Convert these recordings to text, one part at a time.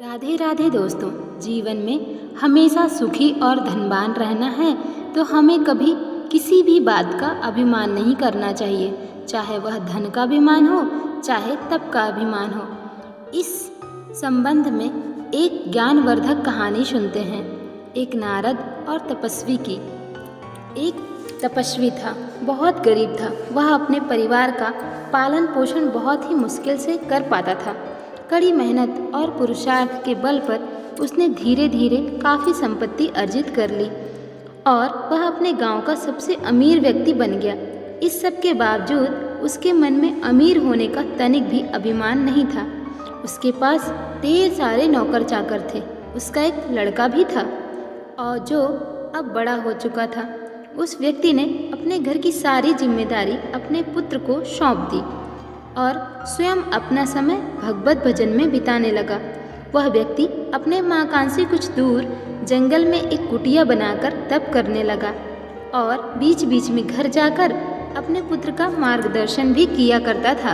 राधे राधे दोस्तों। जीवन में हमेशा सुखी और धनवान रहना है तो हमें कभी किसी भी बात का अभिमान नहीं करना चाहिए, चाहे वह धन का अभिमान हो चाहे तप का अभिमान हो। इस संबंध में एक ज्ञानवर्धक कहानी सुनते हैं। एक नारद और तपस्वी की। एक तपस्वी था, बहुत गरीब था। वह अपने परिवार का पालन पोषण बहुत ही मुश्किल से कर पाता था। कड़ी मेहनत और पुरुषार्थ के बल पर उसने धीरे धीरे काफ़ी संपत्ति अर्जित कर ली और वह अपने गांव का सबसे अमीर व्यक्ति बन गया। इस सब के बावजूद उसके मन में अमीर होने का तनिक भी अभिमान नहीं था। उसके पास ढेर सारे नौकर चाकर थे। उसका एक लड़का भी था और जो अब बड़ा हो चुका था। उस व्यक्ति ने अपने घर की सारी जिम्मेदारी अपने पुत्र को सौंप दी और स्वयं अपना समय भगवत भजन में बिताने लगा। वह व्यक्ति अपने मकान से कुछ दूर जंगल में एक कुटिया बनाकर तप करने लगा और बीच बीच में घर जाकर अपने पुत्र का मार्गदर्शन भी किया करता था।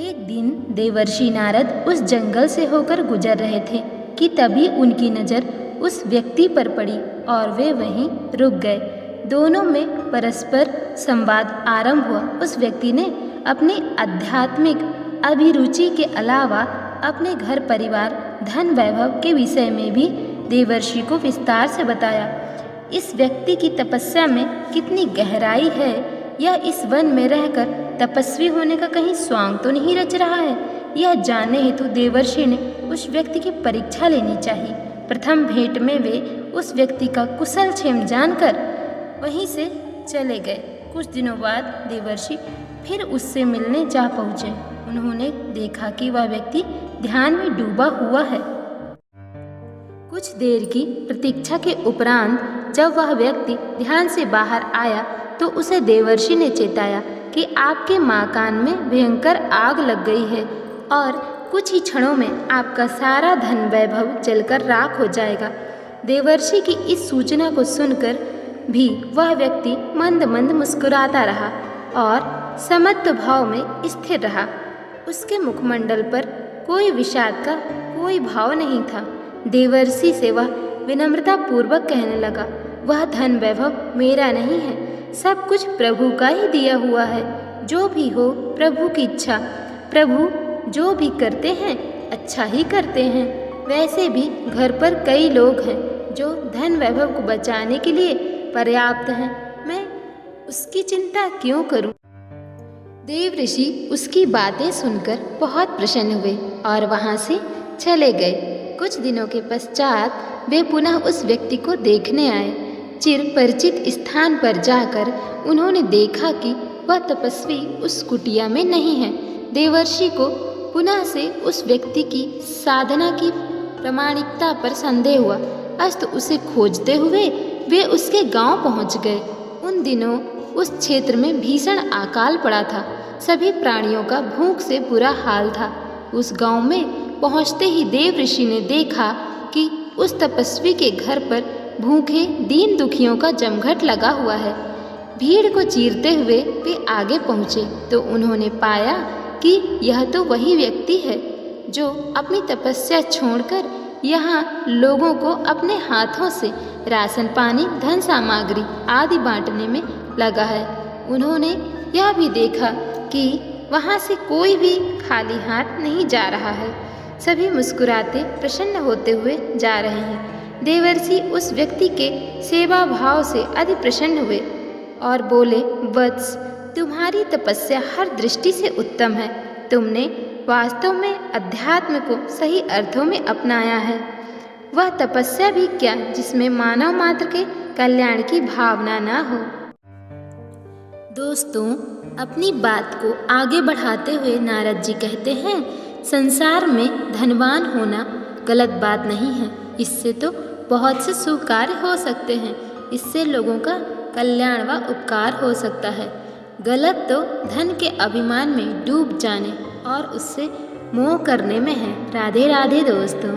एक दिन देवर्षि नारद उस जंगल से होकर गुजर रहे थे कि तभी उनकी नज़र उस व्यक्ति पर पड़ी और वे वहीं रुक गए। दोनों में परस्पर संवाद आरंभ हुआ। उस व्यक्ति ने अपनी आध्यात्मिक अभिरुचि के अलावा अपने घर परिवार धन वैभव के विषय में भी देवर्षि को विस्तार से बताया। इस व्यक्ति की तपस्या में कितनी गहराई है, यह इस वन में रहकर तपस्वी होने का कहीं स्वांग तो नहीं रच रहा है, यह जानने हेतु देवर्षि ने उस व्यक्ति की परीक्षा लेनी चाहिए। प्रथम भेंट में वे उस व्यक्ति का कुशल क्षेम जानकर वहीं से चले गए। कुछ दिनों बाद देवर्षि फिर उससे मिलने जा पहुँचे। उन्होंने देखा कि वह व्यक्ति ध्यान में डूबा हुआ है। कुछ देर की प्रतीक्षा के उपरांत जब वह व्यक्ति ध्यान से बाहर आया तो उसे देवर्षि ने चेताया कि आपके मकान में भयंकर आग लग गई है और कुछ ही क्षणों में आपका सारा धन वैभव जलकर राख हो जाएगा। देवर्षि की इस सूचना को सुनकर भी वह व्यक्ति मंद मंद मुस्कुराता रहा और समत्व भाव में स्थिर रहा। उसके मुखमंडल पर कोई विषाद का कोई भाव नहीं था। देवर्षि से वह विनम्रता पूर्वक कहने लगा, वह धन वैभव मेरा नहीं है, सब कुछ प्रभु का ही दिया हुआ है। जो भी हो प्रभु की इच्छा। प्रभु जो भी करते हैं अच्छा ही करते हैं। वैसे भी घर पर कई लोग हैं जो धन वैभव को बचाने के लिए पर्याप्त हैं, मैं उसकी चिंता क्यों करूं? देवर्षि उसकी बातें सुनकर बहुत प्रसन्न हुए और वहां से चले गए। कुछ दिनों के पश्चात वे पुनः उस व्यक्ति को देखने आए। चिर परिचित स्थान पर जाकर उन्होंने देखा कि वह तपस्वी उस कुटिया में नहीं है। देवर्षि को पुनः से उस व्यक्ति की साधना की प्रामाणिकता पर संदेह हुआ। अस्त उसे खोजते हुए वे उसके गांव पहुंच गए। उन दिनों उस क्षेत्र में भीषण अकाल पड़ा था। सभी प्राणियों का भूख से बुरा हाल था। उस गांव में पहुंचते ही देवर्षि ने देखा कि उस तपस्वी के घर पर भूखे दीन दुखियों का जमघट लगा हुआ है। भीड़ को चीरते हुए वे आगे पहुँचे तो उन्होंने पाया कि यह तो वही व्यक्ति है जो अपनी तपस्या छोड़कर यहाँ लोगों को अपने हाथों से राशन पानी धन सामग्री आदि बांटने में लगा है। उन्होंने यह भी देखा कि वहाँ से कोई भी खाली हाथ नहीं जा रहा है। सभी मुस्कुराते प्रसन्न होते हुए जा रहे हैं। देवर्षि उस व्यक्ति के सेवा भाव से अति प्रसन्न हुए और बोले, वत्स, तुम्हारी तपस्या हर दृष्टि से उत्तम है। तुमने वास्तव में अध्यात्म को सही अर्थों में अपनाया है। वह तपस्या भी क्या जिसमें मानव मात्र के कल्याण की भावना ना हो। दोस्तों, अपनी बात को आगे बढ़ाते हुए नारद जी कहते हैं, संसार में धनवान होना गलत बात नहीं है। इससे तो बहुत से शुभ कार्य हो सकते हैं। इससे लोगों का कल्याण व उपकार हो सकता है। गलत तो धन के अभिमान में डूब जाने और उससे मोह करने में है। राधे राधे दोस्तों।